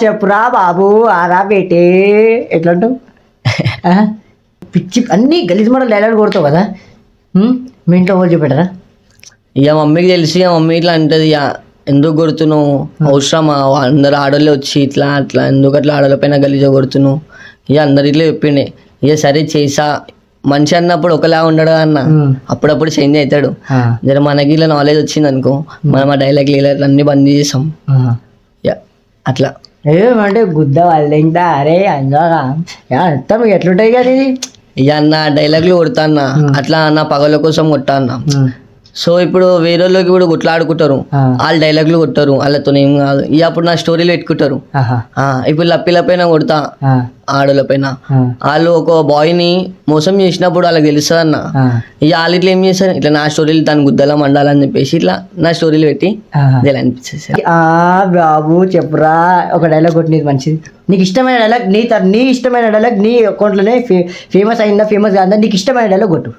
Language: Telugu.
చెప్పురా బాబు ఆరా బేటే ఎట్లంటావు పిచ్చి అన్ని గలీజ్ మోడల్ డైలాగ్ కొడతావు కదా మీ ఇంట్లో వాళ్ళు చెప్పారా? ఇక మమ్మీకి తెలిసి ఇక మమ్మీ ఇట్లా అంటది ఇక ఎందుకు కొడుతున్నావు అవసరమా అందరు ఆడోళ్ళే వచ్చి ఇట్లా అట్లా ఎందుకు అట్లా ఆడోళ్ళ పైన గలీజ కొడుతున్నావు ఇక అందరు ఇట్లా చెప్పిండే ఇక సరే చేసా మనిషి అన్నప్పుడు ఒకలా ఉండడు అన్న అప్పుడప్పుడు చేంజ్ అవుతాడు జర మనకి ఇలా నాలెడ్జ్ వచ్చింది అనుకో మనం ఆ డైలాగ్ అన్ని బంద్ చేసాం అట్లా ఏమంటే గుద్ద వాళ్ళు ఇంకా అరే అందారా అంతా మీకు ఎట్లుంటాయి కదా ఇది ఇక అన్న డైలాగ్లు కొడతా అన్న అట్లా అన్న పగల కోసం కొట్టా అన్న సో ఇప్పుడు వేరే వాళ్ళకి ఇప్పుడు గుట్లాడుకుంటారు వాళ్ళు డైలాగ్లు కొట్టారు వాళ్ళతో ఏం కాదు ఇక అప్పుడు నా స్టోరీలు పెట్టుకుంటారు ఇప్పుడు లప్పిల పైన కొడతా ఆడోళ్ళ పైన వాళ్ళు ఒక బాయ్ ని మోసం చేసినప్పుడు వాళ్ళకి తెలుస్తుంది అన్న ఇక వాళ్ళు ఇట్లా ఏం చేస్తారు ఇట్లా నా స్టోరీలు తను గుద్దలా మండాలని చెప్పేసి ఇట్లా నా స్టోరీలు పెట్టి ఇలా అనిపించేసి బాబు చెప్పురా ఒక డైలాగ్ కొట్టినది మంచిది నీకు ఇష్టమైన డైలాగ్ నీ ఇష్టమైన డైలాగ్ నీ అకౌంట్లోనే ఫేమస్ అయిందా ఫేమస్ కాదా నీకు ఇష్టమైన డైలాగ్ కొట్టు